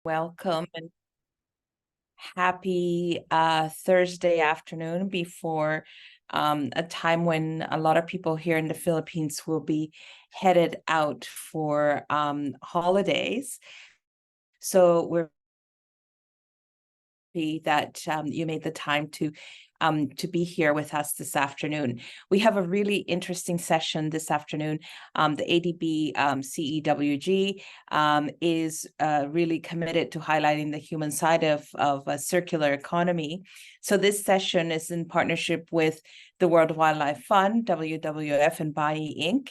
Welcome and happy Thursday afternoon before a time when a lot of people here in the Philippines will be headed out for holidays. So we're happy that you made the time to be here with us this afternoon. We have a really interesting session this afternoon. The ADB CEWG is really committed to highlighting the human side of a circular economy. So this session is in partnership with the World Wildlife Fund, WWF, and Bayi Inc.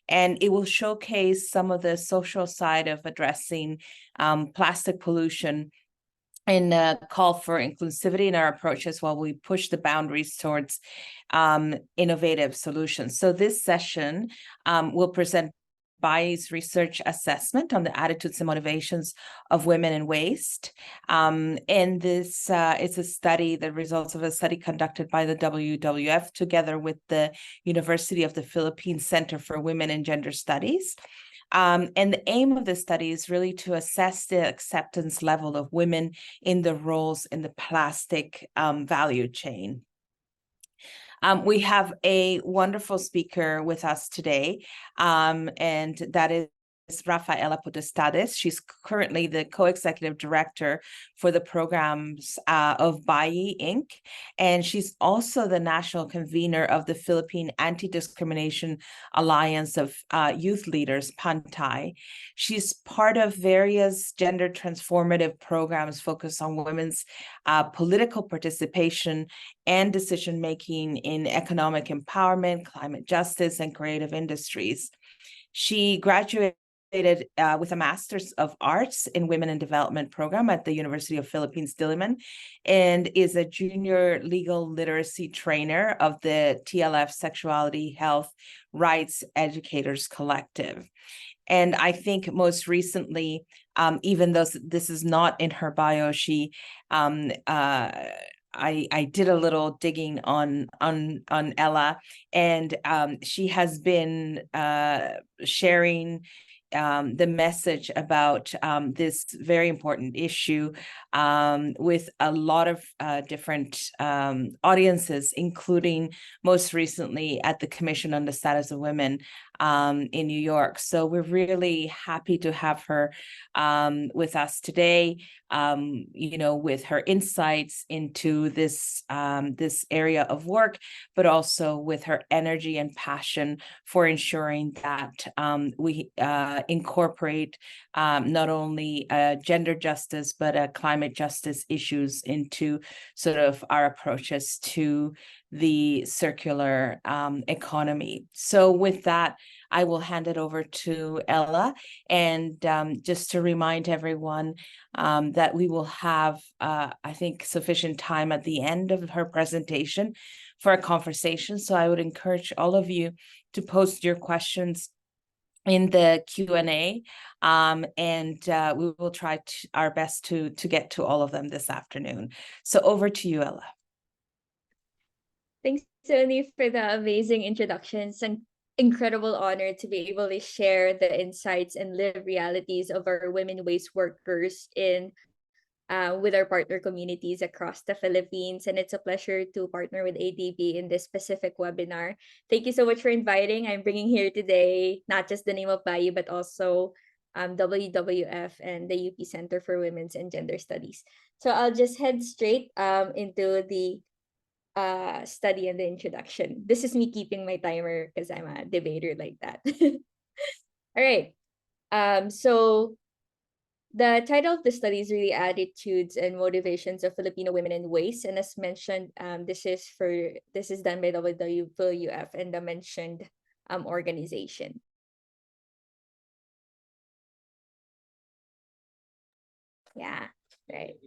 And it will showcase some of the social side of addressing plastic pollution and call for inclusivity in our approaches while we push the boundaries towards innovative solutions. So this session will present Bayi's research assessment on the attitudes and motivations of women in waste. And this is a study, the results of a study conducted by the WWF together with the University of the Philippines Center for Women and Gender Studies. And the aim of the study is really to assess the acceptance level of women in the roles in the plastic value chain. We have a wonderful speaker with us today, and that is Rafaela Potestades. She's currently the co-executive director for the programs of Bayi Inc. And she's also the national convener of the Philippine Anti-Discrimination Alliance of Youth Leaders, PANTAY. She's part of various gender transformative programs focused on women's political participation and decision-making in economic empowerment, climate justice, and creative industries. She graduated with a Master's of Arts in Women in Development program at the University of Philippines, Diliman, and is a junior legal literacy trainer of the TLF Sexuality, Health, Rights Educators Collective. And I think most recently, even though this is not in her bio, she I did a little digging on Ella, and she has been sharing the message about this very important issue with a lot of different audiences, including most recently at the Commission on the Status of Women in New York. So we're really happy to have her with us today, with her insights into this area of work, but also with her energy and passion for ensuring that we incorporate not only gender justice, but climate justice issues into sort of our approaches to the circular economy. So with that, I will hand it over to Ella. And just to remind everyone that we will have, I think, sufficient time at the end of her presentation for a conversation. So I would encourage all of you to post your questions in the Q&A, and we will try our best to get to all of them this afternoon. So over to you, Ella. Thanks, Tony, for the amazing introductions. An incredible honor to be able to share the insights and live realities of our women waste workers in with our partner communities across the Philippines. And it's a pleasure to partner with ADB in this specific webinar. Thank you so much for inviting. I'm bringing here today not just the name of Bayi, but also WWF and the UP Center for Women's and Gender Studies. So I'll just head straight into the study and the introduction. This is me keeping my timer because I'm a debater like that. All right. So the title of the study is really Attitudes and Motivations of Filipino Women in Waste. And as mentioned, this is done by WWF and the mentioned organization. Yeah, right.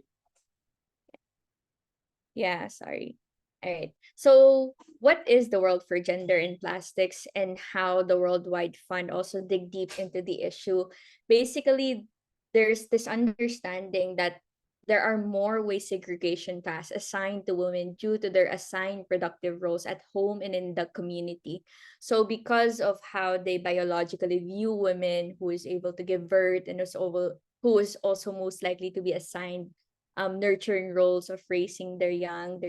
Yeah, sorry. All right. So what is the World for Gender in Plastics and how the Worldwide Fund also dig deep into the issue? Basically, there's this understanding that there are more waste segregation tasks assigned to women due to their assigned productive roles at home and in the community. So because of how they biologically view women who is able to give birth and is who is also most likely to be assigned nurturing roles of raising their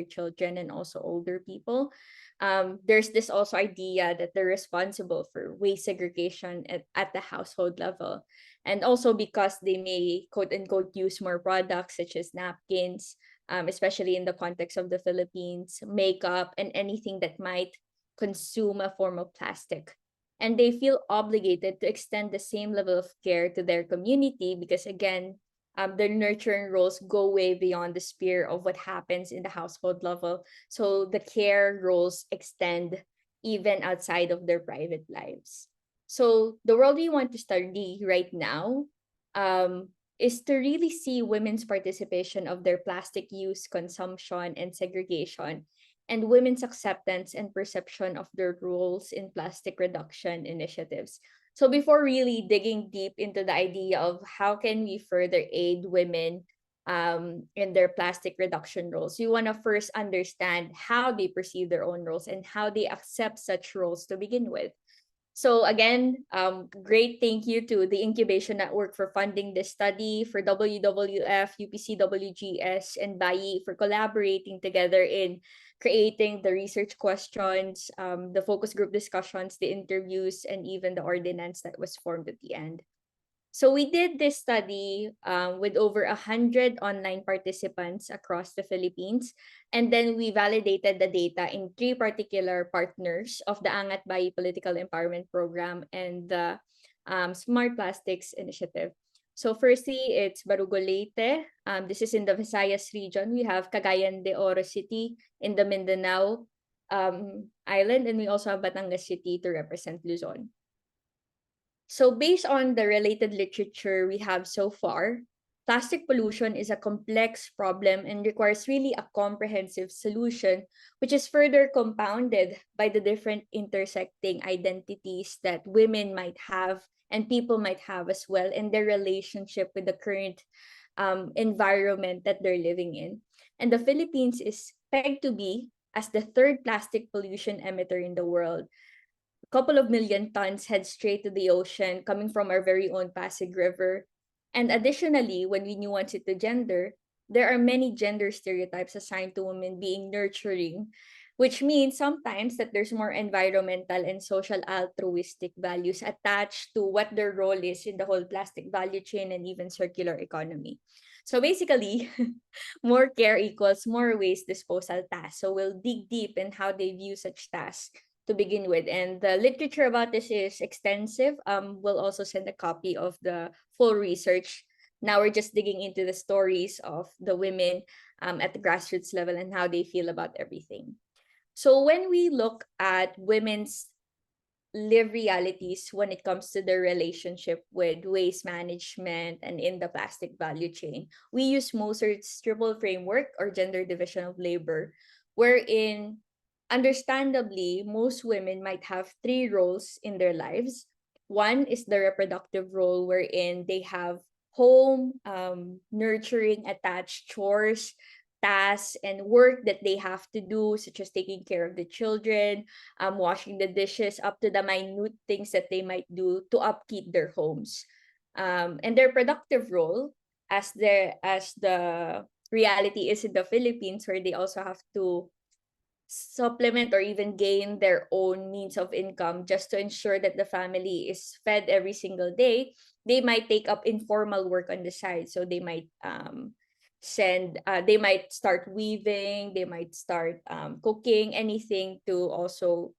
children, and also older people. There's this also idea that they're responsible for waste segregation at the household level. And also because they may, quote unquote, use more products such as napkins, especially in the context of the Philippines, makeup, and anything that might consume a form of plastic. And they feel obligated to extend the same level of care to their community because, again, their nurturing roles go way beyond the sphere of what happens in the household level. So the care roles extend even outside of their private lives. So the world we want to study right now is to really see women's participation of their plastic use, consumption, and segregation, and women's acceptance and perception of their roles in plastic reduction initiatives. So before really digging deep into the idea of how can we further aid women in their plastic reduction roles, you want to first understand how they perceive their own roles and how they accept such roles to begin with. So again, great thank you to the Incubation Network for funding this study, for WWF, UP-CWGS, and Bayi for collaborating together in creating the research questions, the focus group discussions, the interviews, and even the ordinance that was formed at the end. So we did this study with over 100 online participants across the Philippines. And then we validated the data in 3 particular partners of the Angat Bayi Political Empowerment Program and the Smart Plastics Initiative. So firstly, it's Barugo Leyte. This is in the Visayas region. We have Cagayan de Oro City in the Mindanao island. And we also have Batangas City to represent Luzon. So based on the related literature we have so far, plastic pollution is a complex problem and requires really a comprehensive solution, which is further compounded by the different intersecting identities that women might have and people might have as well in their relationship with the current environment that they're living in. And the Philippines is pegged to be as the 3rd plastic pollution emitter in the world. Couple of million tons head straight to the ocean coming from our very own Pasig River. And additionally, when we nuance it to gender, there are many gender stereotypes assigned to women being nurturing, which means sometimes that there's more environmental and social altruistic values attached to what their role is in the whole plastic value chain and even circular economy. So basically, more care equals more waste disposal tasks. So we'll dig deep in how they view such tasks to begin with. And the literature about this is extensive. We'll also send a copy of the full research. Now we're just digging into the stories of the women at the grassroots level and how they feel about everything. So when we look at women's live realities when it comes to their relationship with waste management and in the plastic value chain, we use Mosert's triple framework or gender division of labor, wherein understandably, most women might have 3 roles in their lives. One is the reproductive role, wherein they have home, nurturing, attached chores, tasks, and work that they have to do, such as taking care of the children, washing the dishes, up to the minute things that they might do to upkeep their homes. And their productive role, as the reality is in the Philippines, where they also have to supplement or even gain their own means of income just to ensure that the family is fed every single day, they might take up informal work on the side. So they might they might start weaving, they might start cooking, anything to also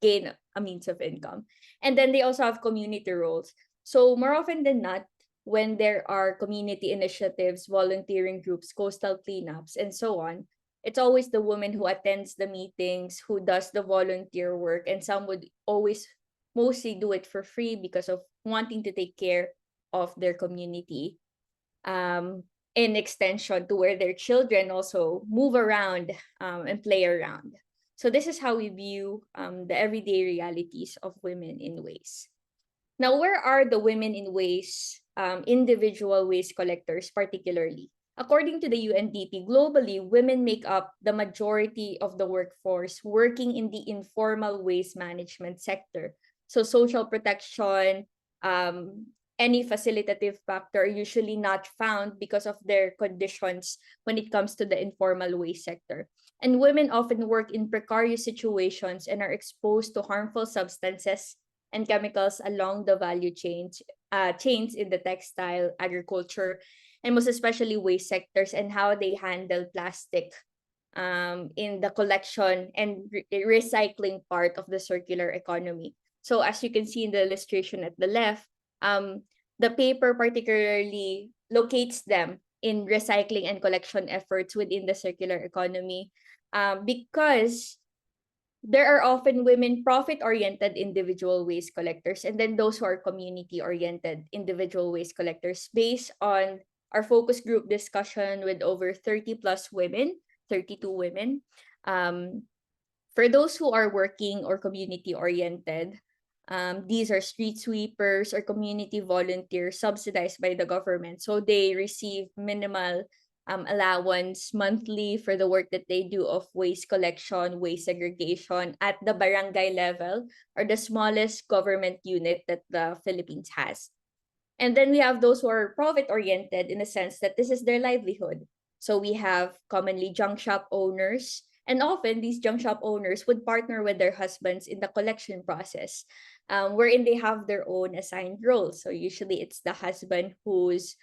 gain a means of income. And then they also have community roles. So more often than not, when there are community initiatives, volunteering groups, coastal cleanups, and so on, it's always the woman who attends the meetings, who does the volunteer work, and some would always mostly do it for free because of wanting to take care of their community. In extension to where their children also move around and play around. So this is how we view the everyday realities of women in waste. Now, where are the women in waste, individual waste collectors particularly? According to the UNDP, globally, women make up the majority of the workforce working in the informal waste management sector. So social protection, any facilitative factor are usually not found because of their conditions when it comes to the informal waste sector. And women often work in precarious situations and are exposed to harmful substances and chemicals along the value chains in the textile, agriculture, and most especially waste sectors, and how they handle plastic in the collection and recycling part of the circular economy. So as you can see in the illustration at the left, the paper particularly locates them in recycling and collection efforts within the circular economy, because there are often women profit-oriented individual waste collectors, and then those who are community-oriented individual waste collectors. Based on our focus group discussion with over 30 plus women, 32 women, for those who are working or community-oriented, these are street sweepers or community volunteers subsidized by the government. So they receive minimal allowance monthly for the work that they do of waste collection, waste segregation at the barangay level, or the smallest government unit that the Philippines has. And then we have those who are profit-oriented in the sense that this is their livelihood. So we have commonly junk shop owners, and often these junk shop owners would partner with their husbands in the collection process, wherein they have their own assigned roles. So usually it's the husband who's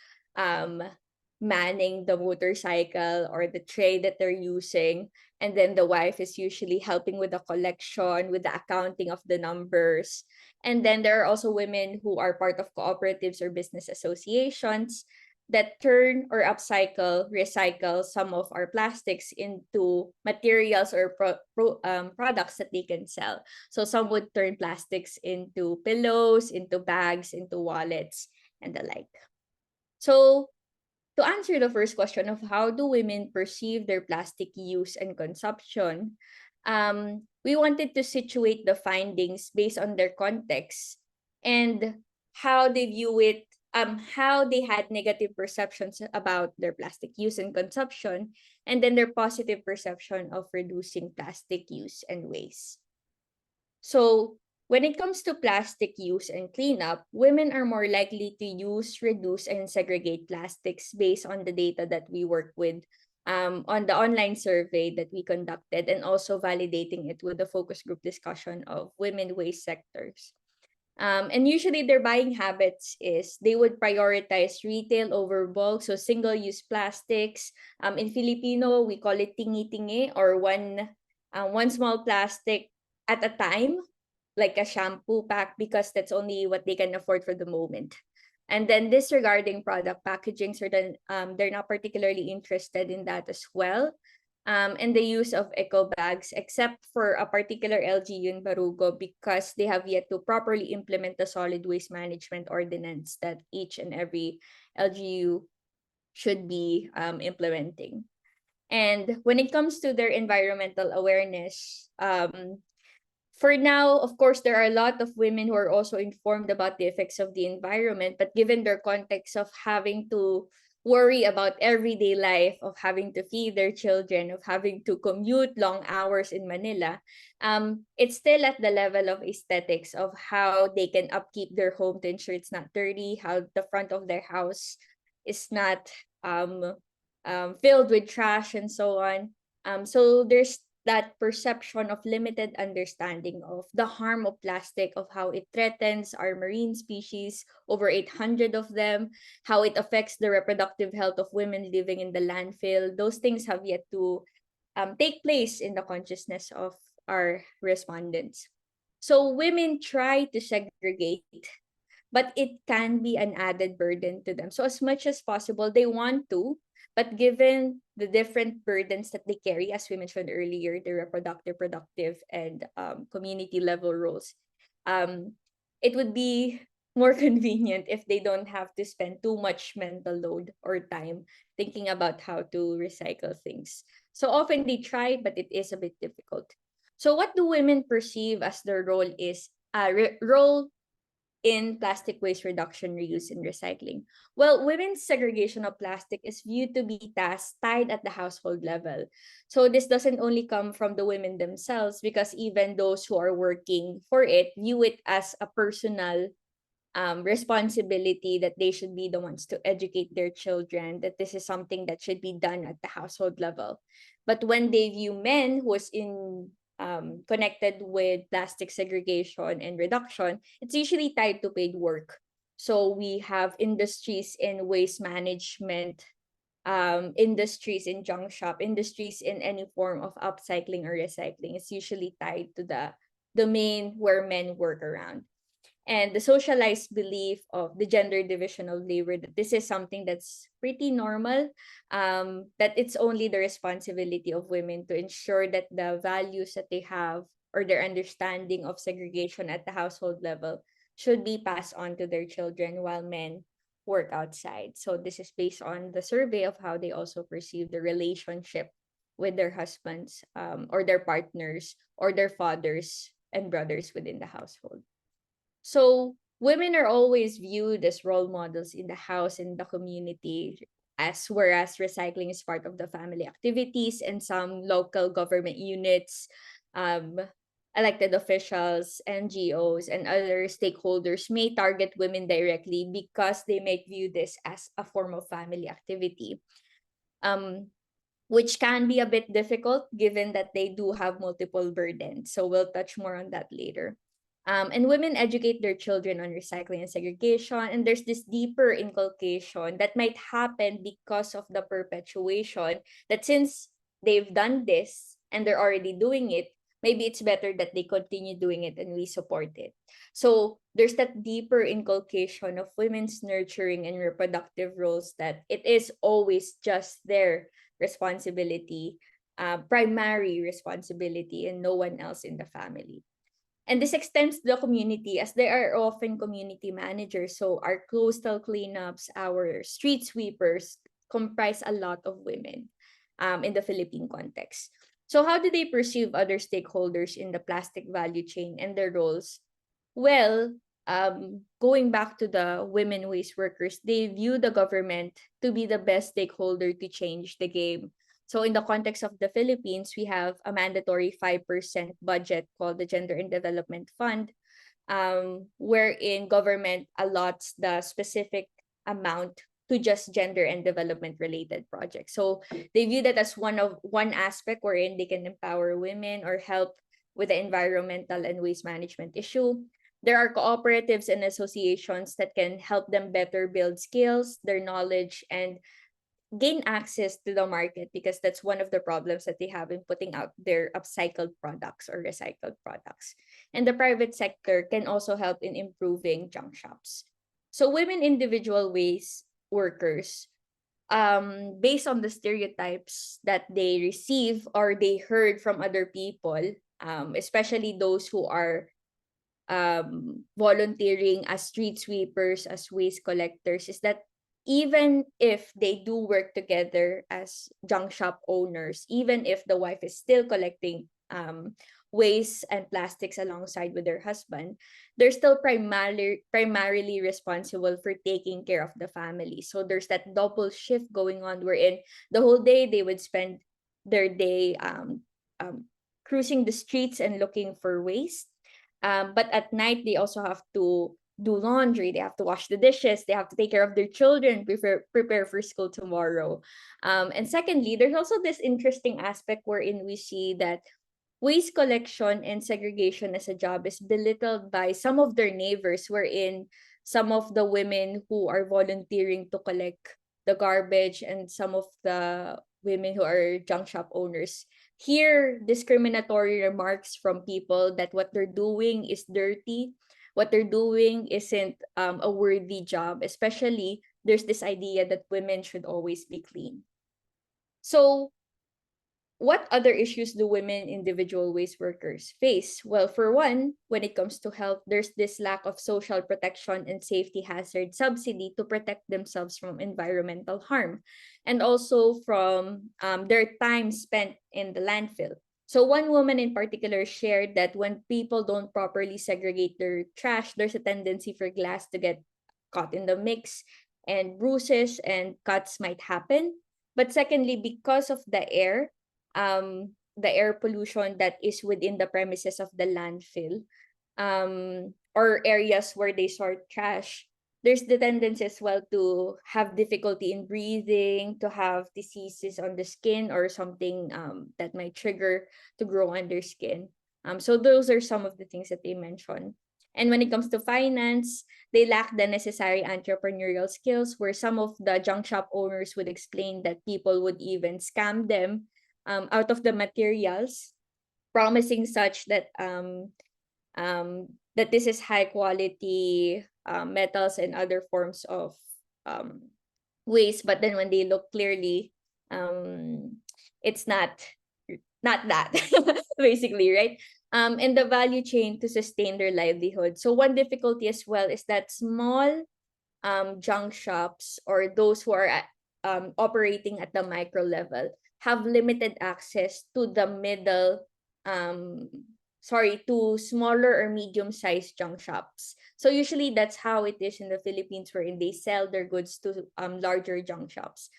manning the motorcycle or the tray that they're using, and then the wife is usually helping with the collection, with the accounting of the numbers. And then there are also women who are part of cooperatives or business associations that turn or upcycle, recycle some of our plastics into materials or products that they can sell. So some would turn plastics into pillows, into bags, into wallets, and the like. So to answer the first question of how do women perceive their plastic use and consumption, we wanted to situate the findings based on their context and how they view it, how they had negative perceptions about their plastic use and consumption, and then their positive perception of reducing plastic use and waste. So when it comes to plastic use and cleanup, women are more likely to use, reduce, and segregate plastics based on the data that we work with on the online survey that we conducted, and also validating it with the focus group discussion of women waste sectors. And usually their buying habits is they would prioritize retail over bulk, so single-use plastics. In Filipino, we call it tingi-tingi, or one small plastic at a time, like a shampoo pack, because that's only what they can afford for the moment. And then disregarding product packaging, so then they're not particularly interested in that as well. And the use of eco bags, except for a particular LGU in Barugo, because they have yet to properly implement the solid waste management ordinance that each and every LGU should be implementing. And when it comes to their environmental awareness, for now, of course, there are a lot of women who are also informed about the effects of the environment, but given their context of having to worry about everyday life, of having to feed their children, of having to commute long hours in Manila, it's still at the level of aesthetics of how they can upkeep their home to ensure it's not dirty, how the front of their house is not filled with trash and so on. So there's that perception of limited understanding of the harm of plastic, of how it threatens our marine species, over 800 of them, how it affects the reproductive health of women living in the landfill. Those things have yet to take place in the consciousness of our respondents. So women try to segregate, but it can be an added burden to them. So as much as possible, they want to, but given the different burdens that they carry, as we mentioned earlier, the reproductive, productive, and community level roles, it would be more convenient if they don't have to spend too much mental load or time thinking about how to recycle things. So often they try, but it is a bit difficult. So what do women perceive as their role is role in plastic waste reduction, reuse, and recycling? Well, women's segregation of plastic is viewed to be tasks tied at the household level. So this doesn't only come from the women themselves, because even those who are working for it view it as a personal responsibility that they should be the ones to educate their children, that this is something that should be done at the household level. But when they view men who is in connected with plastic segregation and reduction, it's usually tied to paid work. So we have industries in waste management, industries in junk shop, industries in any form of upcycling or recycling. It's usually tied to the domain where men work around. And the socialized belief of the gender division of labor, that this is something that's pretty normal, that it's only the responsibility of women to ensure that the values that they have or their understanding of segregation at the household level should be passed on to their children while men work outside. So this is based on the survey of how they also perceive the relationship with their husbands, or their partners, or their fathers and brothers within the household. So women are always viewed as role models in the house and the community, as whereas recycling is part of the family activities, and some local government units, um, elected officials, NGOs, and other stakeholders may target women directly because they may view this as a form of family activity. Which can be a bit difficult given that they do have multiple burdens. So we'll touch more on that later. And women educate their children on recycling and segregation, and there's this deeper inculcation that might happen because of the perpetuation, that since they've done this and they're already doing it, maybe it's better that they continue doing it and we support it. So there's that deeper inculcation of women's nurturing and reproductive roles, that it is always just their responsibility, primary responsibility, and no one else in the family. And this extends to the community, as there are often community managers. So our coastal cleanups, our street sweepers comprise a lot of women, in the Philippine context. So how do they perceive other stakeholders in the plastic value chain and their roles? Well, going back to the women waste workers, they view the government to be the best stakeholder to change the game. So in the context of the Philippines, we have a mandatory 5% budget called the Gender and Development Fund, wherein government allots the specific amount to just gender and development related projects. So they view that as one aspect wherein they can empower women or help with the environmental and waste management issue. There are cooperatives and associations that can help them better build skills, their knowledge, and gain access to the market, because that's one of the problems that they have in putting out their upcycled products or recycled products. And the private sector can also help in improving junk shops. So women individual waste workers, based on the stereotypes that they receive or they heard from other people, especially those who are volunteering as street sweepers, as waste collectors, is that even if they do work together as junk shop owners, even if the wife is still collecting waste and plastics alongside with their husband, they're still primarily responsible for taking care of the family. So there's that double shift going on, wherein the whole day they would spend their day cruising the streets and looking for waste. But at night, they also have to do laundry, they have to wash the dishes, they have to take care of their children, prepare for school tomorrow. And secondly, there's also this interesting aspect wherein we see that waste collection and segregation as a job is belittled by some of their neighbors, wherein some of the women who are volunteering to collect the garbage and some of the women who are junk shop owners hear discriminatory remarks from people that what they're doing is dirty, what they're doing isn't a worthy job. Especially, there's this idea that women should always be clean. So what other issues do women individual waste workers face? Well, for one, when it comes to health, there's this lack of social protection and safety hazard subsidy to protect themselves from environmental harm, and also from their time spent in the landfill. So one woman in particular shared that when people don't properly segregate their trash, there's a tendency for glass to get caught in the mix, and bruises and cuts might happen. But secondly, because of the air pollution that is within the premises of the landfill, or areas where they sort trash, there's the tendency as well to have difficulty in breathing, to have diseases on the skin or something that might trigger to grow on their skin. So those are some of the things that they mentioned. And when it comes to finance, they lack the necessary entrepreneurial skills, where some of the junk shop owners would explain that people would even scam them out of the materials, promising such that that this is high quality metals and other forms of waste, but then when they look clearly, it's not that basically, right? And the value chain to sustain their livelihood. So one difficulty as well is that small junk shops, or those who are operating at the micro level, have limited access to the middle to smaller or medium-sized junk shops. So usually that's how it is in the Philippines, wherein they sell their goods to larger junk shops.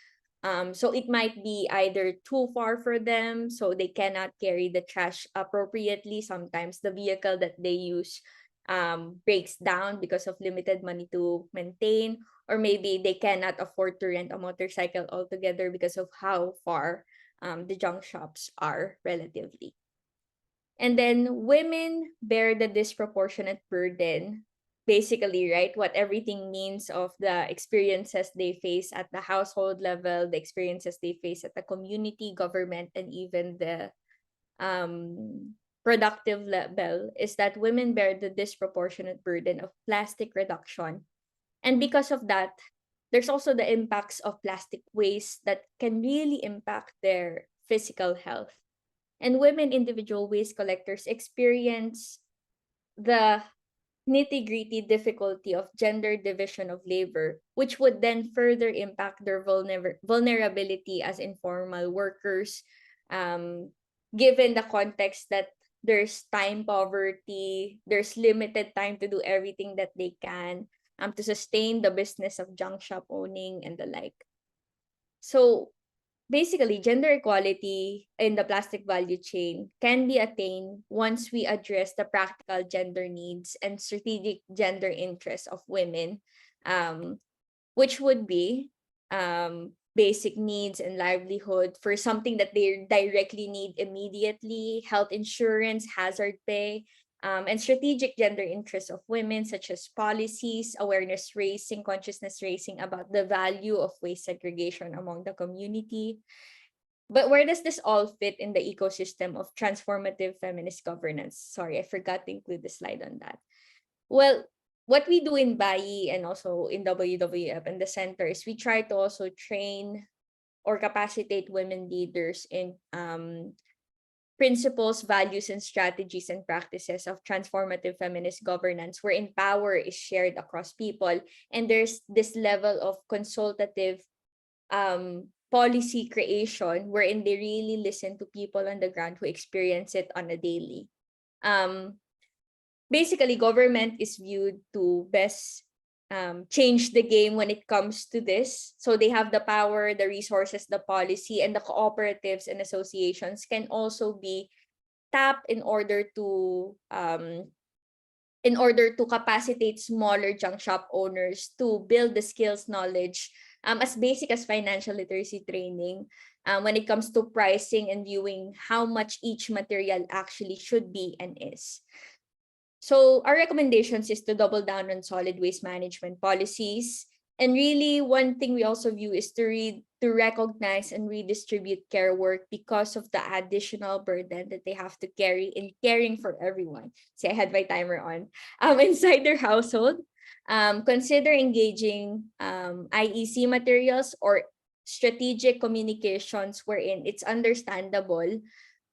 So it might be either too far for them, so they cannot carry the trash appropriately. Sometimes the vehicle that they use breaks down because of limited money to maintain, or maybe they cannot afford to rent a motorcycle altogether because of how far the junk shops are relatively. And then women bear the disproportionate burden, basically, right? What everything means of the experiences they face at the household level, the experiences they face at the community, government, and even the productive level, is that women bear the disproportionate burden of plastic reduction. And because of that, there's also the impacts of plastic waste that can really impact their physical health. And women individual waste collectors experience the nitty-gritty difficulty of gender division of labor, which would then further impact their vulnerability as informal workers, given the context that there's time poverty, there's limited time to do everything that they can to sustain the business of junk shop owning and the like. So basically, gender equality in the plastic value chain can be attained once we address the practical gender needs and strategic gender interests of women, which would be basic needs and livelihood for something that they directly need immediately, health insurance, hazard pay, and strategic gender interests of women, such as policies, awareness raising, consciousness raising about the value of waste segregation among the community. But where does this all fit in the ecosystem of transformative feminist governance? Sorry, I forgot to include the slide on that. Well, what we do in Bayi and also in WWF and the center is we try to also train or capacitate women leaders in principles, values, and strategies and practices of transformative feminist governance, wherein power is shared across people, and there's this level of consultative policy creation wherein they really listen to people on the ground who experience it on a daily. Basically, government is viewed to best change the game when it comes to this. So they have the power, the resources, the policy, and the cooperatives and associations can also be tapped in order to capacitate smaller junk shop owners to build the skills, knowledge, as basic as financial literacy training, when it comes to pricing and viewing how much each material actually should be and is. So our recommendations is to double down on solid waste management policies. And really, one thing we also view is to recognize and redistribute care work because of the additional burden that they have to carry in caring for everyone. See, I had my timer on. Inside their household, consider engaging IEC materials or strategic communications wherein it's understandable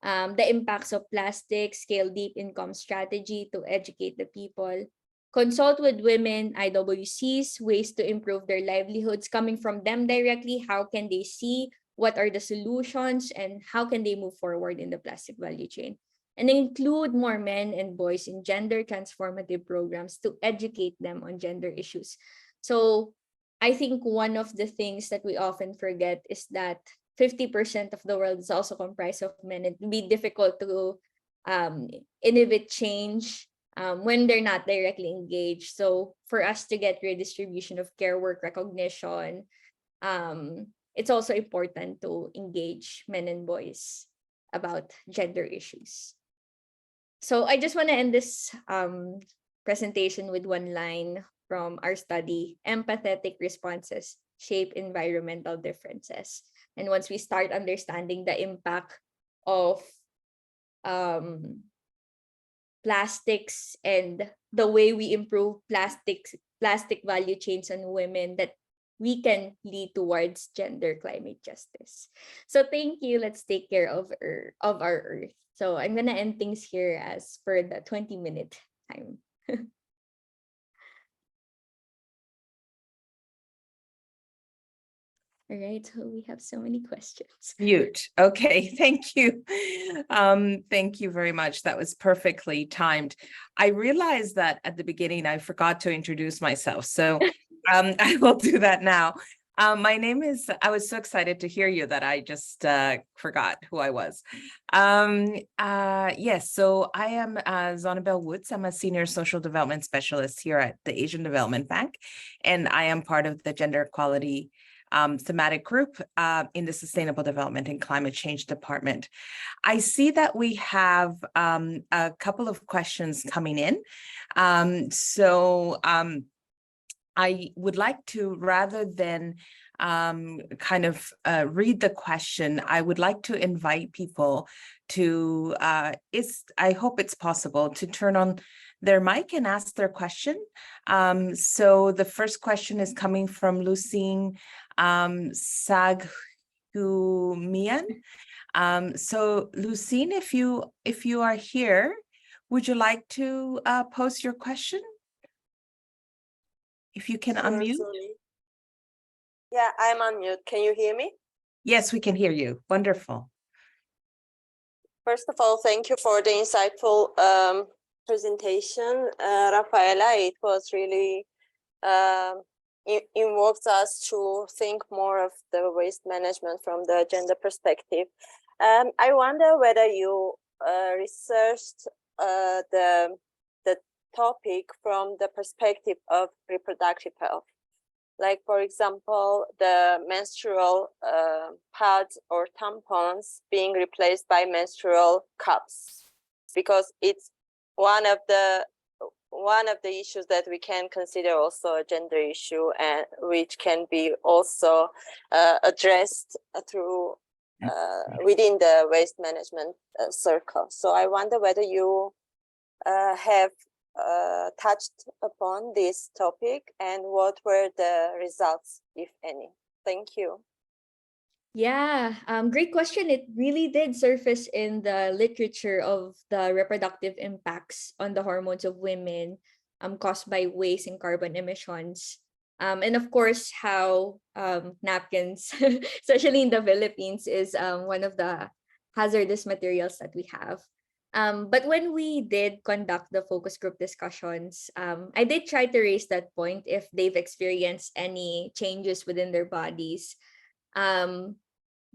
the impacts of plastic, scale deep income strategy to educate the people, consult with women, IWCs, ways to improve their livelihoods coming from them directly. How can they see what are the solutions and how can they move forward in the plastic value chain? And include more men and boys in gender transformative programs to educate them on gender issues. So I think one of the things that we often forget is that 50% of the world is also comprised of men. It would be difficult to innovate change when they're not directly engaged. So for us to get redistribution of care work recognition, it's also important to engage men and boys about gender issues. So I just want to end this presentation with one line from our study: empathetic responses shape environmental differences. And once we start understanding the impact of plastics and the way we improve plastic value chains on women, that we can lead towards gender climate justice. So thank you. Let's take care of our earth. So I'm gonna end things here as for the 20-minute time. All right, so we have so many questions. Mute. Okay, thank you. Thank you very much. That was perfectly timed. I realized that at the beginning I forgot to introduce myself, so I will do that now. My name is, I was so excited to hear you that I just forgot who I was. Yes, so I am Zonabelle Woods. I'm a senior social development specialist here at the Asian Development Bank, and I am part of the gender equality thematic group in the Sustainable Development and Climate Change Department. I see that we have a couple of questions coming in. I would like to, rather than kind of read the question, I would like to invite people to, I hope it's possible to turn on their mic and ask their question. So the first question is coming from Lucine Saghumian. So Lucine, if you are here, would you like to pose your question? If you can unmute. Certainly. Yeah, I'm on mute. Can you hear me? Yes, we can hear you. Wonderful. First of all, thank you for the insightful presentation, Rafaela. It was really invokes us to think more of the waste management from the gender perspective. I wonder whether you researched the topic from the perspective of reproductive health. Like, for example, the menstrual pads or tampons being replaced by menstrual cups, because it's one of the issues that we can consider also a gender issue, and which can be also addressed through within the waste management circle. So I wonder whether you have touched upon this topic, and what were the results, if any? Thank you. Yeah, great question. It really did surface in the literature of the reproductive impacts on the hormones of women caused by waste and carbon emissions. And of course, how napkins, especially in the Philippines, is one of the hazardous materials that we have. But when we did conduct the focus group discussions, I did try to raise that point if they've experienced any changes within their bodies.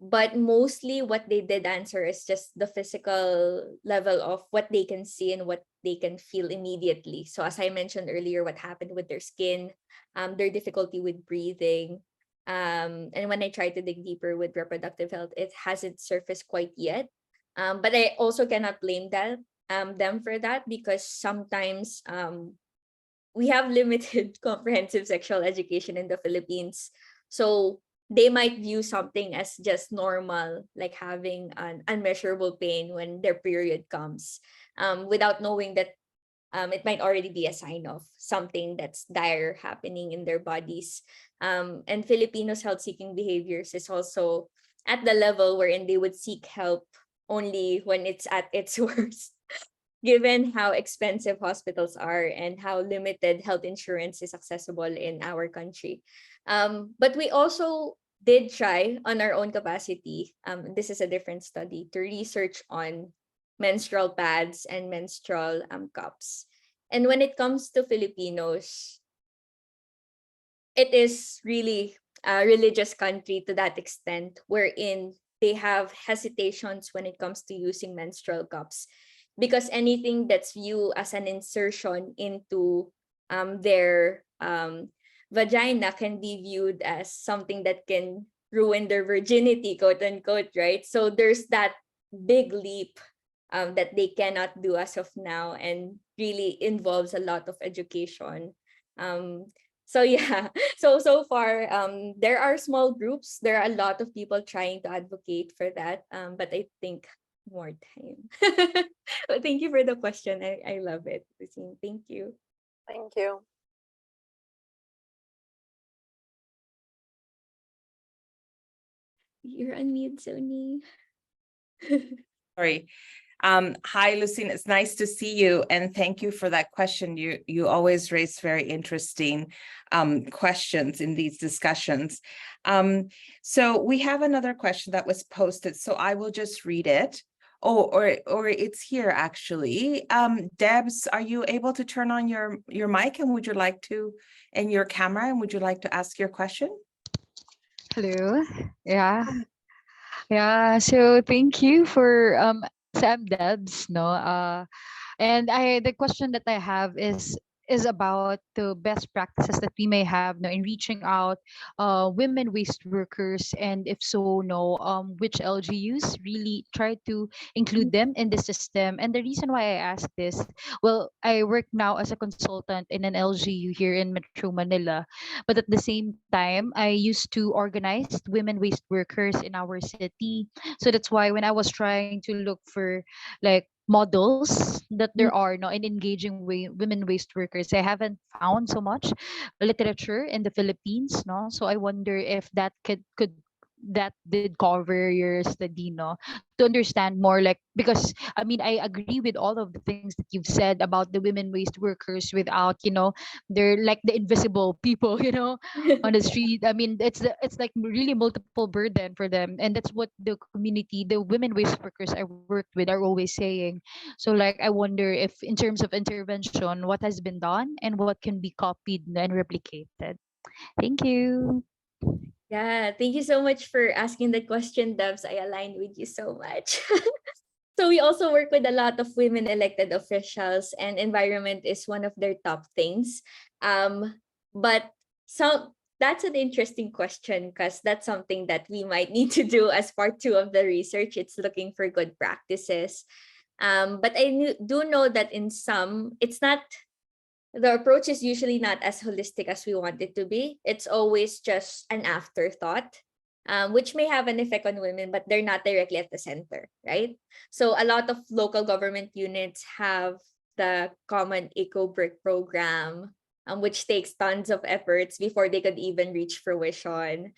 But mostly what they did answer is just the physical level of what they can see and what they can feel immediately. So as I mentioned earlier, what happened with their skin, their difficulty with breathing. And when I tried to dig deeper with reproductive health, it hasn't surfaced quite yet. But I also cannot blame them for that, because sometimes we have limited comprehensive sexual education in the Philippines. So they might view something as just normal, like having an unmeasurable pain when their period comes, without knowing that it might already be a sign of something that's dire happening in their bodies. And Filipinos' health-seeking behaviors is also at the level wherein they would seek help only when it's at its worst, given how expensive hospitals are and how limited health insurance is accessible in our country. But we also did try on our own capacity, this is a different study, to research on menstrual pads and menstrual cups. And when it comes to Filipinos, it is really a religious country to that extent, wherein they have hesitations when it comes to using menstrual cups. because anything that's viewed as an insertion into their vagina can be viewed as something that can ruin their virginity, quote unquote, right? So there's that big leap that they cannot do as of now, and really involves a lot of education. So yeah, so far there are small groups, there are a lot of people trying to advocate for that, but I think more time. But thank you for the question. I love it, Lucine. Thank you. Thank you. You're on mute, Sony. Sorry. Hi, Lucine. It's nice to see you, and thank you for that question. You always raise very interesting questions in these discussions. So we have another question that was posted, so I will just read it. Oh, or it's here actually. Debs, are you able to turn on your mic, and would you like to, and your camera, and would you like to ask your question? Hello. Yeah. Yeah. So thank you for Sam Debs, no. And the question that I have is about the best practices that we may have, no, in reaching out women waste workers, and if so, no, which LGUs really try to include them in the system. And the reason why I ask this, well, I work now as a consultant in an LGU here in Metro Manila, but at the same time, I used to organize women waste workers in our city. So that's why when I was trying to look for like models that there are no in engaging women waste workers, I haven't found so much literature in the Philippines, no. So I wonder if that could that did cover your study, no, to understand more, like, because I mean I agree with all of the things that you've said about the women waste workers, without, they're like the invisible people, on the street. I mean, it's like really multiple burden for them, and that's what the community, the women waste workers I worked with, are always saying. So like I wonder if in terms of intervention, what has been done and what can be copied and replicated. Thank you. Yeah, thank you so much for asking the question, Dubs. I align with you so much. So we also work with a lot of women elected officials, and environment is one of their top things. But so that's an interesting question, because that's something that we might need to do as part 2 of the research. It's looking for good practices. But I do know that in some, it's not, the approach is usually not as holistic as we want it to be. It's always just an afterthought, which may have an effect on women, but they're not directly at the center, right? So a lot of local government units have the common eco-brick program, which takes tons of efforts before they could even reach fruition.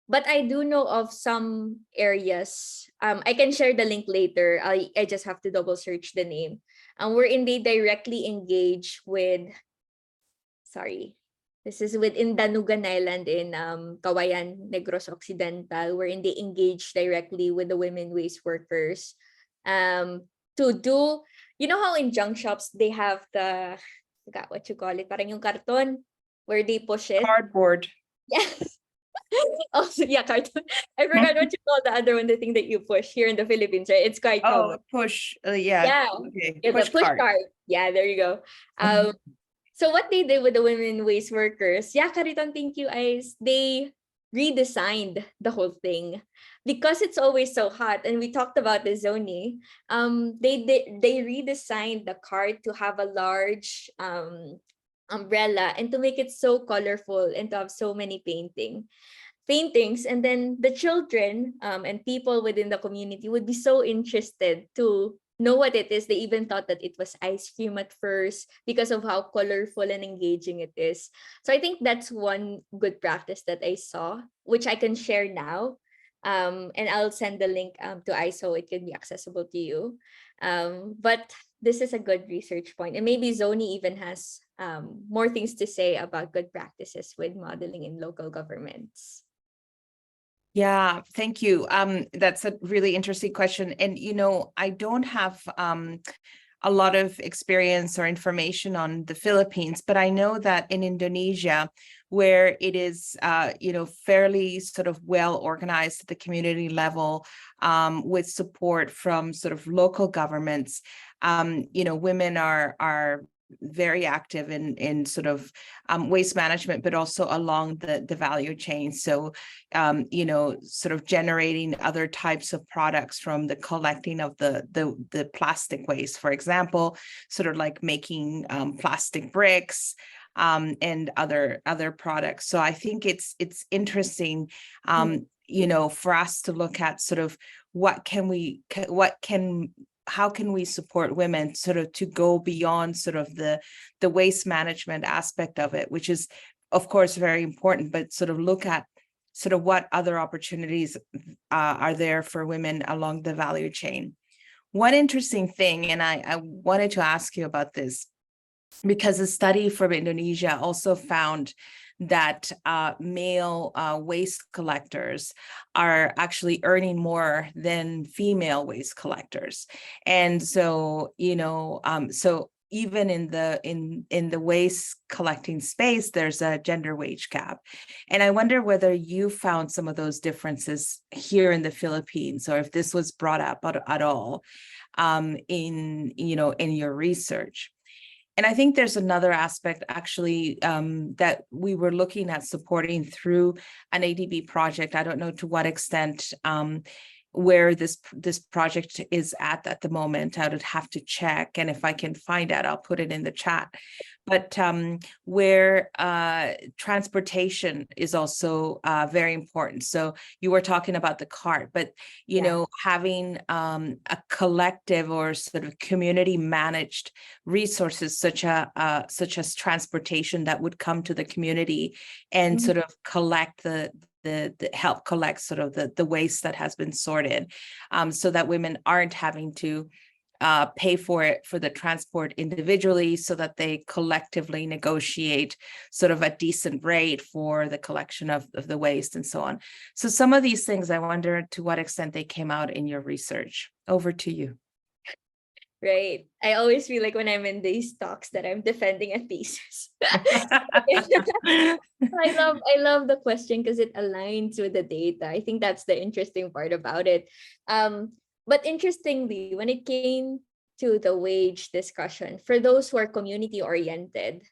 But I do know of some areas. I can share the link later. I just have to double search the name. Wherein they directly engage with, sorry, this is within Danugan Island in Kawayan, Negros Occidental, wherein they engage directly with the women waste workers to do, you know how in junk shops they have the, I forgot what you call it, parang yung karton, where they push it. Cardboard. Yes. Oh, yeah, carton. I forgot what you call the other one, the thing that you push here in the Philippines, right? It's quite Oh, common. push. Yeah. Yeah. Okay. Yeah, the push cart. cart. Yeah, there you go. So what they did with the women waste workers, yeah, Kariton, thank you, Ice. They redesigned the whole thing because it's always so hot. And we talked about the zoning. They redesigned the cart to have a large umbrella and to make it so colorful and to have so many paintings, and then the children and people within the community would be so interested to know what it is. They even thought that it was ice cream at first because of how colorful and engaging it is. So I think that's one good practice that I saw, which I can share now. And I'll send the link to I so it can be accessible to you. But this is a good research point, and maybe Zoni even has more things to say about good practices with modeling in local governments. Yeah, thank you. That's a really interesting question. And, I don't have a lot of experience or information on the Philippines, but I know that in Indonesia, where it is, fairly sort of well organized at the community level, with support from sort of local governments. Women are very active in sort of waste management, but also along the value chain. So, sort of generating other types of products from the collecting of the plastic waste, for example, sort of like making plastic bricks, and other products. So I think it's interesting, for us to look at sort of how can we support women sort of to go beyond sort of the waste management aspect of it, which is of course very important, but sort of look at sort of what other opportunities are there for women along the value chain. One interesting thing, and I wanted to ask you about this, because a study from Indonesia also found that male waste collectors are actually earning more than female waste collectors. And so, so even in the waste collecting space, there's a gender wage gap. And I wonder whether you found some of those differences here in the Philippines, or if this was brought up at all in your research. And I think there's another aspect actually that we were looking at supporting through an ADB project. I don't know to what extent where this project is at the moment. I would have to check, and if I can find out, I'll put it in the chat. But where transportation is also very important. So you were talking about the cart, but having a collective or sort of community managed resources such as transportation that would come to the community and sort of collect the help collect sort of the waste that has been sorted, so that women aren't having to pay for the transport individually, so that they collectively negotiate sort of a decent rate for the collection of the waste and so on. So some of these things, I wonder to what extent they came out in your research. Over to you. Right. I always feel like when I'm in these talks that I'm defending a thesis. I love the question because it aligns with the data. I think that's the interesting part about it. But interestingly, when it came to the wage discussion, for those who are community oriented,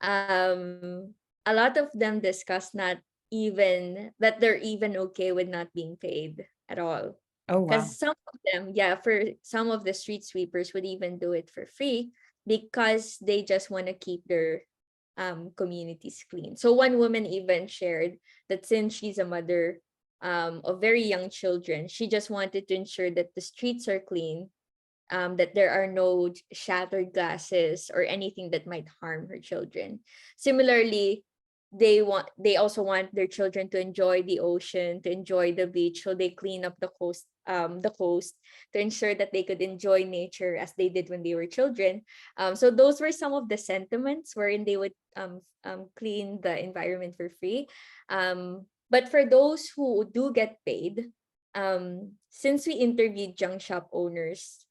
a lot of them discuss not even that they're even okay with not being paid at all. Oh, wow. Because some of them, for some of the street sweepers would even do it for free because they just want to keep their communities clean. So one woman even shared that since she's a mother of very young children, she just wanted to ensure that the streets are clean, that there are no shattered glasses or anything that might harm her children. Similarly, they also want their children to enjoy the ocean, to enjoy the beach, so they clean up the coast to ensure that they could enjoy nature as they did when they were children. So those were some of the sentiments wherein they would clean the environment for free. But for those who do get paid, since we interviewed junk shop owners,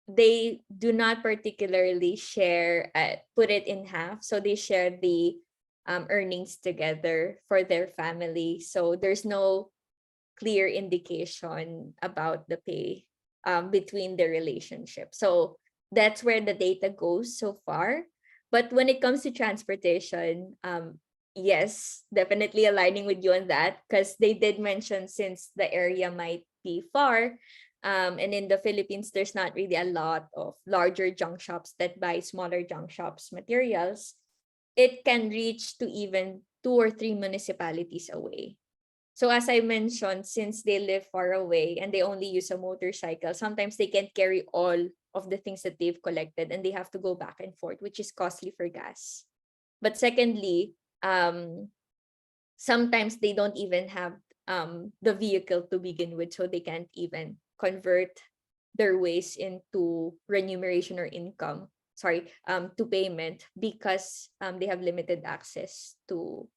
they do not particularly share, put it in half. So they share the earnings together for their family. So there's no clear indication about the pay between the relationship. So that's where the data goes so far. But when it comes to transportation, yes, definitely aligning with you on that, because they did mention since the area might be far, and in the Philippines, there's not really a lot of larger junk shops that buy smaller junk shops materials. It can reach to even 2 or 3 municipalities away. So as I mentioned, since they live far away and they only use a motorcycle, sometimes they can't carry all of the things that they've collected and they have to go back and forth, which is costly for gas. But secondly, sometimes they don't even have the vehicle to begin with, so they can't even convert their waste into remuneration or income. To payment, because they have limited access to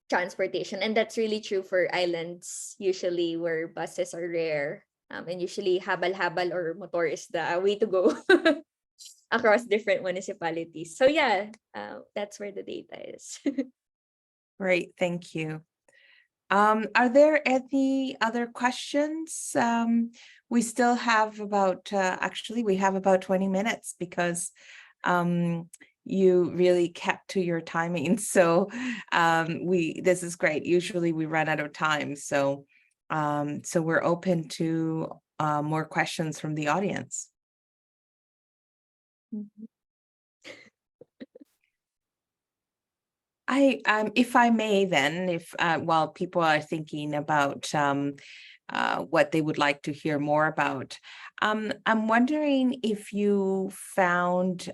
transportation. And that's really true for islands, usually where buses are rare, and usually habal-habal or motor is the way to go. across different municipalities. So yeah, that's where the data is. Great, thank you. Are there any other questions? We still have about, actually, we have about 20 minutes because you really kept to your timing. So this is great. Usually we run out of time. So we're open to more questions from the audience. If I may then, if while people are thinking about what they would like to hear more about, I'm wondering if you found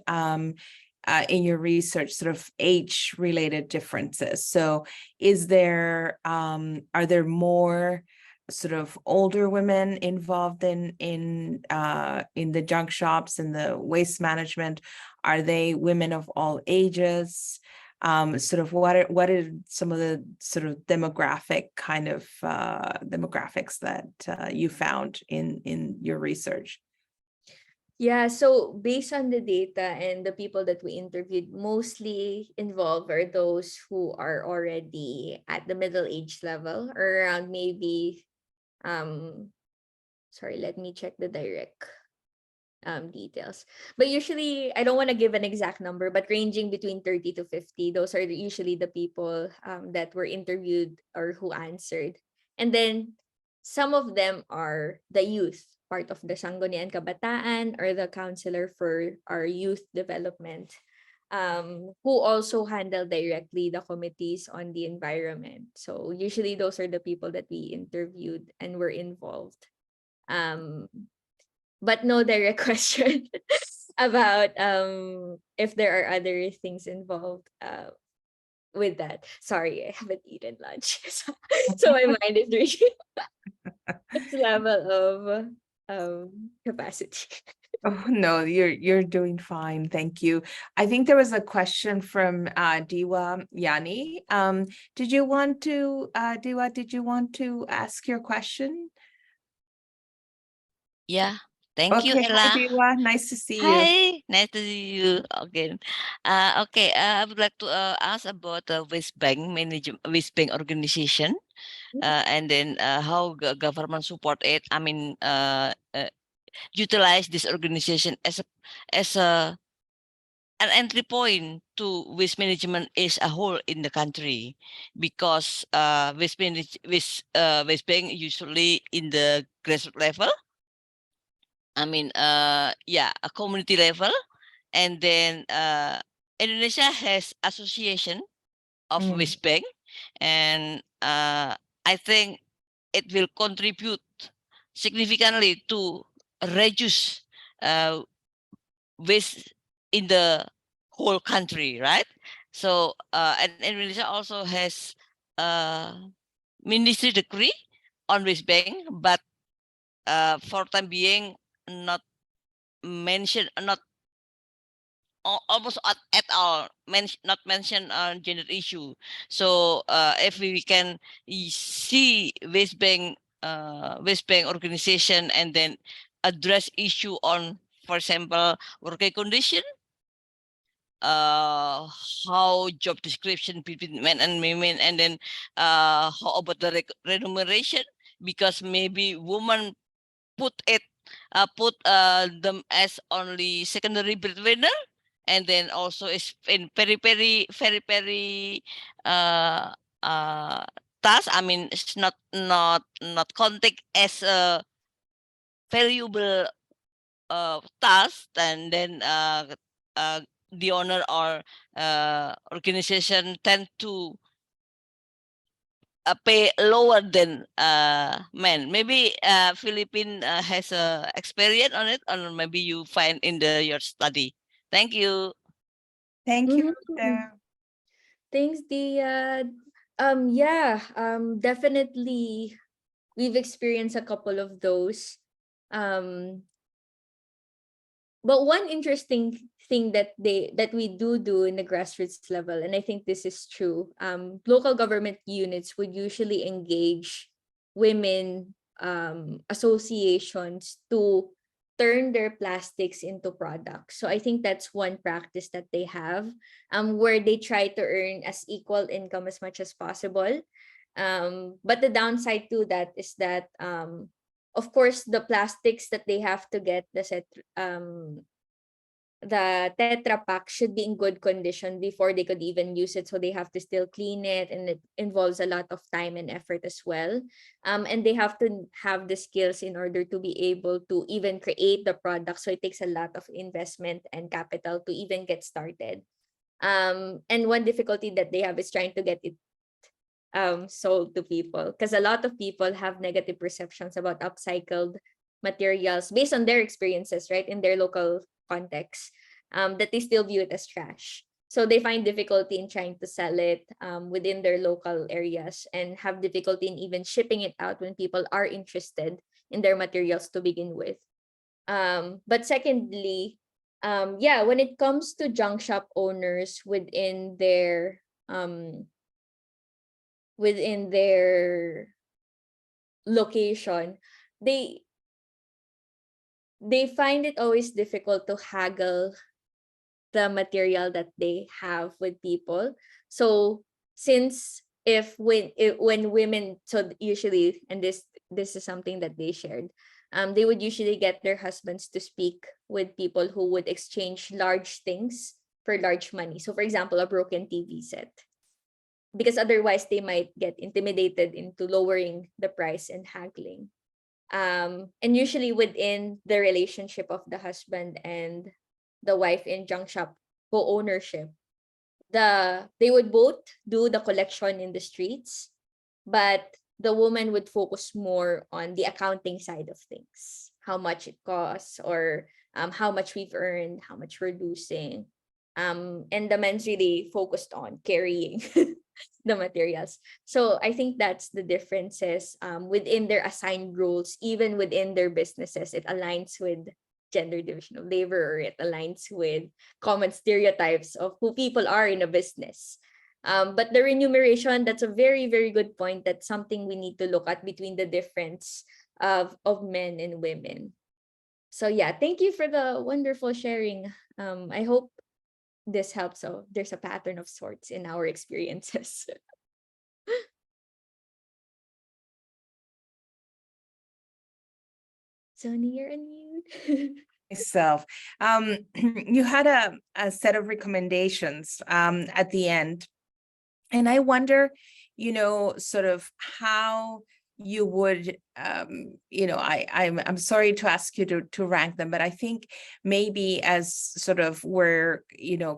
in your research sort of age-related differences. So is there, are there more sort of older women involved in the junk shops and the waste management? Are they women of all ages? Sort of what are some of the sort of demographic kind of demographics that you found in your research? Yeah, so based on the data and the people that we interviewed, mostly involved are those who are already at the middle age level, or around maybe, sorry, let me check the direct details. But usually, I don't want to give an exact number, but ranging between 30 to 50, those are usually the people that were interviewed or who answered. And then some of them are the youth, part of the Sangguniang Kabataan or the counselor for our youth development, who also handle directly the committees on the environment. So usually those are the people that we interviewed and were involved. But no direct question about if there are other things involved with that. Sorry, I haven't eaten lunch. So my mind is really its level of capacity. Oh no, you're doing fine. Thank you. I think there was a question from Diwa Yani. Did you want to Diwa, did you want to ask your question? Yeah, thank you, Okay, hi Ella. Diwa, nice to see you. Hi, nice to see you again. Okay, I would like to ask about the West Bank West Bank organization, and then how government support it. I mean, utilize this organization as a an entry point to waste management as a whole in the country, because West Bank usually in the grassroots level. I mean, yeah, a community level, and then Indonesia has association of Mm, West Bank, and I think it will contribute significantly to reduce waste in the whole country, right? So, and Indonesia also has a ministry decree on West Bank, but for time being not mentioned, not almost at all, not mention on gender issue. So if we can see West Bank organization and then address issue on, for example, working condition, how job description between men and women, and then how about the remuneration, because maybe women put it put them as only secondary breadwinner, and then also is in very uh uh task. I mean, it's not contact as a valuable task, and then the owner or organization tend to pay lower than men. Maybe Philippine has a experience on it, or maybe you find in your study. Thank you. thank you. Thanks, Dia. Yeah, definitely we've experienced a couple of those. But one interesting thing that we do in the grassroots level, and I think this is true, local government units would usually engage women associations to turn their plastics into products. So I think that's one practice that they have, where they try to earn as equal income as much as possible. But the downside to that is that, of course, the plastics that they have to get, the Tetra Pak should be in good condition before they could even use it. So they have to still clean it, and it involves a lot of time and effort as well. And they have to have the skills in order to be able to even create the product. So it takes a lot of investment and capital to even get started. And one difficulty that they have is trying to get it sold to people, because a lot of people have negative perceptions about upcycled materials based on their experiences, right, in their local context, that they still view it as trash. So they find difficulty in trying to sell it within their local areas, and have difficulty in even shipping it out when people are interested in their materials to begin with. But secondly, when it comes to junk shop owners within their location, they find it always difficult to haggle the material that they have with people. So since when women, so usually, and this is something that they shared, they would usually get their husbands to speak with people who would exchange large things for large money. So for example, a broken TV set, because otherwise they might get intimidated into lowering the price and haggling. And usually within the relationship of the husband and the wife in junk shop co-ownership, they would both do the collection in the streets, but the woman would focus more on the accounting side of things, how much it costs, or how much we've earned, how much we're losing. And the men's really focused on carrying the materials. So I think that's the differences within their assigned roles, even within their businesses. It aligns with gender division of labor, or it aligns with common stereotypes of who people are in a business. But the remuneration, that's a very, very good point. That's something we need to look at between the difference of men and women. So yeah, thank you for the wonderful sharing. I hope this helps. So there's a pattern of sorts in our experiences. Sony, you're on mute. Myself, you had a set of recommendations at the end, and I wonder, sort of how you would, I'm sorry to ask you to rank them, but I think maybe as sort of we're,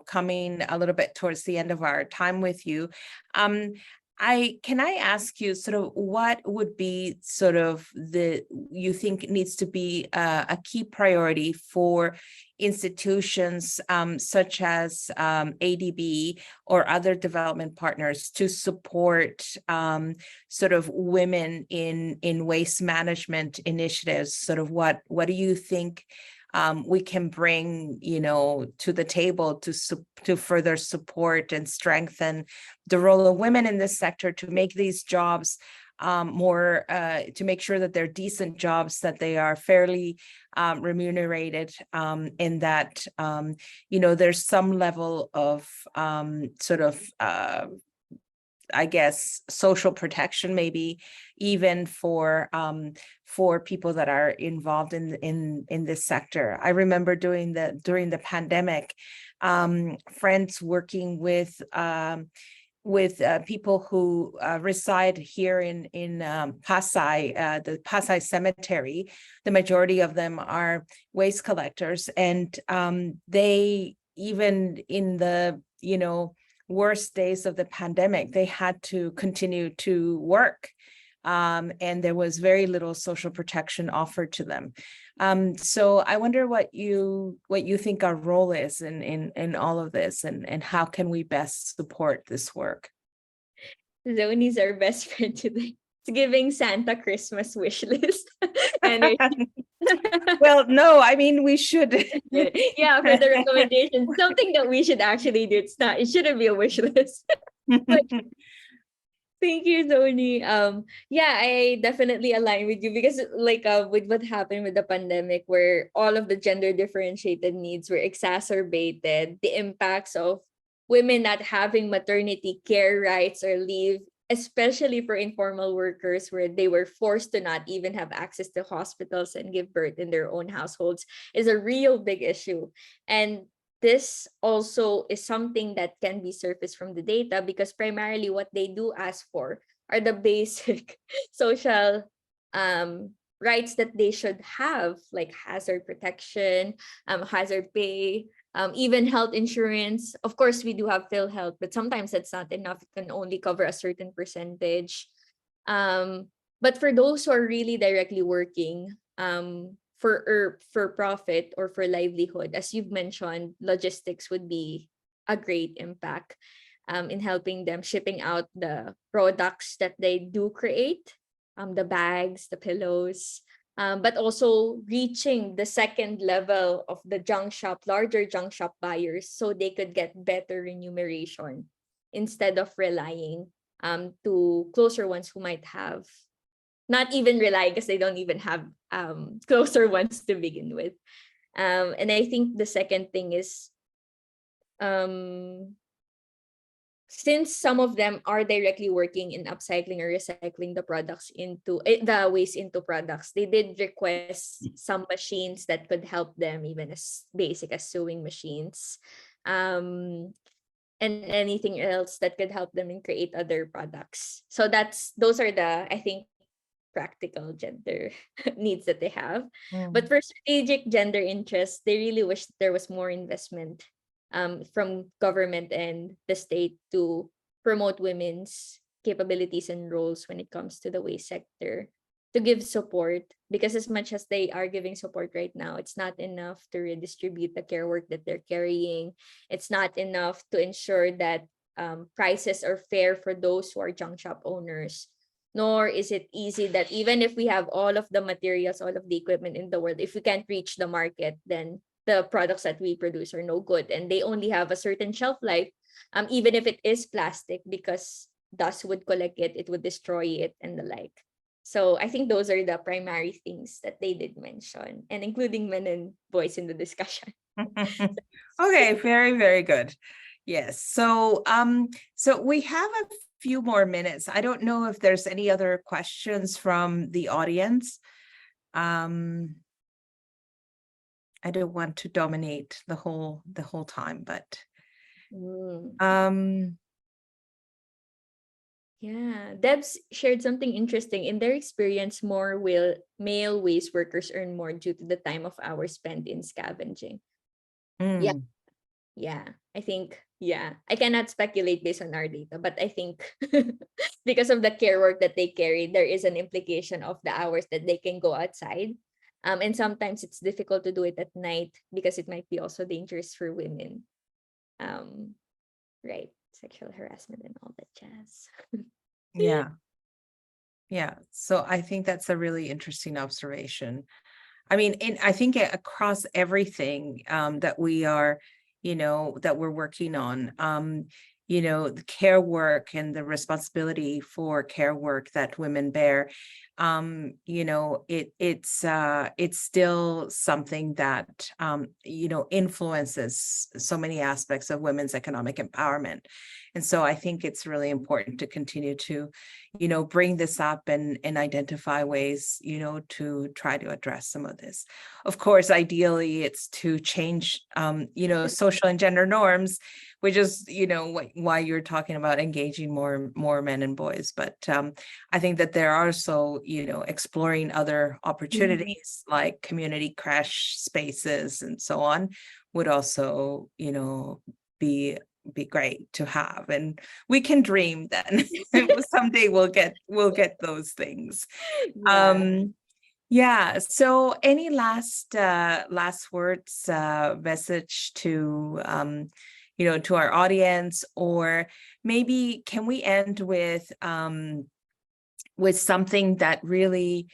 coming a little bit towards the end of our time with you, can I ask you sort of what would be sort of you think needs to be a key priority for institutions such as ADB or other development partners to support sort of women in waste management initiatives? Sort of what do you think we can bring, to the table to further support and strengthen the role of women in this sector, to make these jobs more, to make sure that they're decent jobs, that they are fairly remunerated, in that, there's some level of sort of I guess social protection, maybe even for people that are involved in this sector. I remember during the pandemic, friends working with people who reside here in Pasay, the Pasay Cemetery. The majority of them are waste collectors, and they, even in the worst days of the pandemic, they had to continue to work, and there was very little social protection offered to them. So I wonder what you think our role is in all of this, and how can we best support this work? Zoni's our best friend today. It's giving Santa Christmas wish list. And well, no, I mean, we should. Yeah, for the recommendation, something that we should actually do. It shouldn't be a wish list. But Thank you, Tony. Yeah, I definitely align with you because like with what happened with the pandemic where all of the gender differentiated needs were exacerbated, the impacts of women not having maternity care rights or leave, especially for informal workers where they were forced to not even have access to hospitals and give birth in their own households, is a real big issue. And this also is something that can be surfaced from the data because primarily what they do ask for are the basic social rights that they should have, like hazard protection, hazard pay, even health insurance. Of course, we do have PhilHealth, but sometimes that's not enough. It can only cover a certain percentage. But for those who are really directly working, for profit or for livelihood, as you've mentioned, logistics would be a great impact in helping them shipping out the products that they do create, the bags, the pillows, but also reaching the second level of the junk shop, larger junk shop buyers, so they could get better remuneration instead of relying to closer ones who might have not even rely because they don't even have closer ones to begin with. And I think the second thing is since some of them are directly working in upcycling or recycling the products into the waste into products, they did request some machines that could help them, even as basic as sewing machines, and anything else that could help them and create other products. So those are the, I think, practical gender needs that they have. But for strategic gender interests, they really wish there was more investment from government and the state to promote women's capabilities and roles when it comes to the waste sector, to give support, because as much as they are giving support right now, it's not enough to redistribute the care work that they're carrying. It's not enough to ensure that prices are fair for those who are junk shop owners. Nor is it easy that even if we have all of the materials, all of the equipment in the world, if we can't reach the market, then the products that we produce are no good. And they only have a certain shelf life, even if it is plastic, because dust would collect it, it would destroy it and the like. So I think those are the primary things that they did mention, and including men and boys in the discussion. Okay, very, very good. Yes. So so we have a few more minutes. I don't know if there's any other questions from the audience. I don't want to dominate the whole time, but yeah, Debs shared something interesting. In their experience, more male waste workers earn more due to the time of hours spent in scavenging. Yeah, I think, I cannot speculate based on our data, but I think because of the care work that they carry, there is an implication of the hours that they can go outside. And sometimes it's difficult to do it at night because it might be also dangerous for women. Right. Sexual harassment and all that jazz. Yeah. So I think that's a really interesting observation. I mean, I think across everything that we are, that we're working on, the care work and the responsibility for care work that women bear, it's still something that, influences so many aspects of women's economic empowerment. And so I think it's really important to continue to, bring this up and identify ways, to try to address some of this. Of course, ideally, it's to change, social and gender norms, which is, why you're talking about engaging more men and boys. But I think that there are also, exploring other opportunities like community crash spaces and so on would also, be great to have, and we can dream then. Someday we'll get those things. So any last words, message to to our audience, or maybe can we end with something that really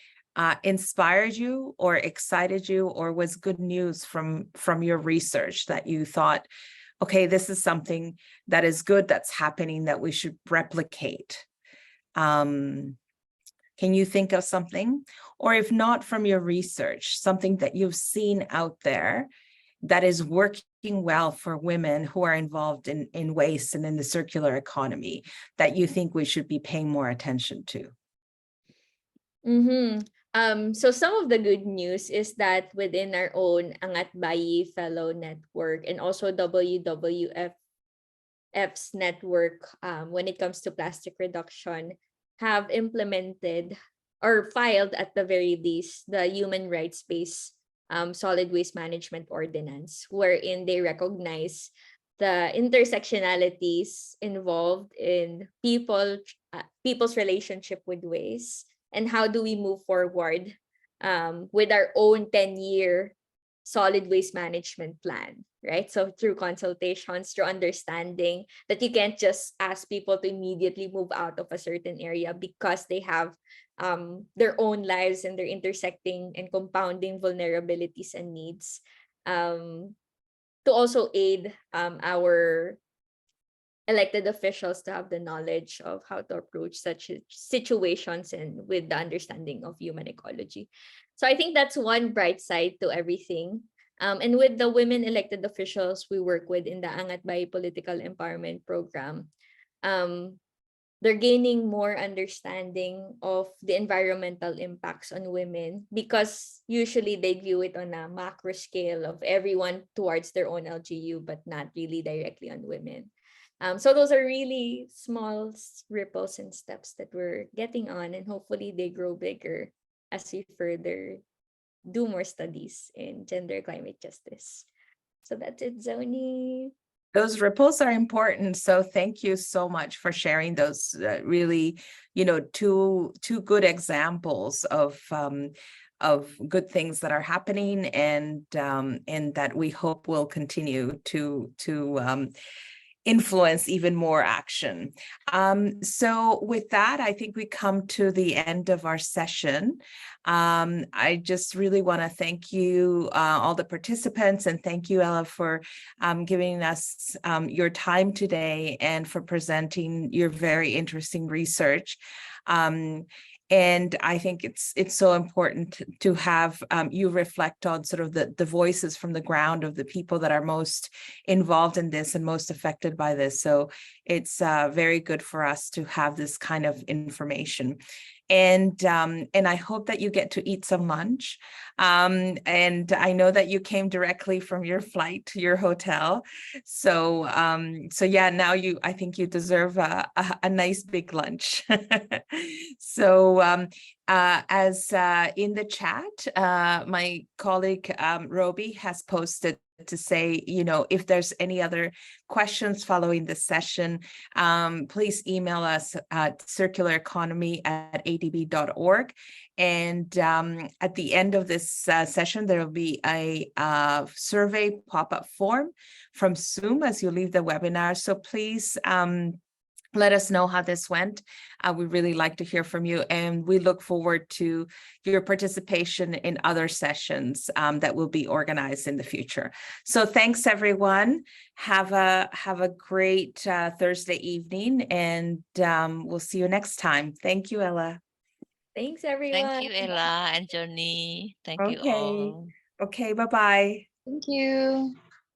inspired you or excited you or was good news from your research that you thought, okay, this is something that is good that's happening that we should replicate. Can you think of something? Or if not from your research, something that you've seen out there that is working well for women who are involved in waste and in the circular economy that you think we should be paying more attention to? So some of the good news is that within our own Angat Bayi Fellow Network and also WWF's network, when it comes to plastic reduction, have implemented or filed at the very least the human rights-based solid waste management ordinance, wherein they recognize the intersectionalities involved in people's relationship with waste, and how do we move forward with our own 10-year solid waste management plan, right? So through consultations, through understanding that you can't just ask people to immediately move out of a certain area because they have their own lives and they're intersecting and compounding vulnerabilities and needs, to also aid our elected officials to have the knowledge of how to approach such situations and with the understanding of human ecology. So I think that's one bright side to everything. And with the women elected officials we work with in the Angat Bayi Political Empowerment Program, they're gaining more understanding of the environmental impacts on women, because usually they view it on a macro scale of everyone towards their own LGU, but not really directly on women. So those are really small ripples and steps that we're getting on, and hopefully they grow bigger as we further do more studies in gender climate justice. So that's it, Zoni. Those ripples are important. So thank you so much for sharing those really, two good examples of good things that are happening and that we hope will continue to influence even more action. So with that, I think we come to the end of our session. I just really want to thank you, all the participants, and thank you, Ella, for giving us your time today and for presenting your very interesting research. And I think it's so important to have you reflect on sort of the voices from the ground of the people that are most involved in this and most affected by this. So it's very good for us to have this kind of information. And I hope that you get to eat some lunch. And I know that you came directly from your flight to your hotel. So yeah, now I think you deserve a nice big lunch. So as in the chat, my colleague Roby has posted to say, if there's any other questions following the session, please email us at circulareconomy@adb.org. And at the end of this session, there will be a survey pop-up form from Zoom as you leave the webinar. So please let us know how this went. We really like to hear from you, and we look forward to your participation in other sessions that will be organized in the future. So thanks, everyone. Have a great Thursday evening, and we'll see you next time. Thank you, Ella. Thanks, everyone. Thank you, Ella and Johnny. Thank you all. Okay, bye-bye. Thank you.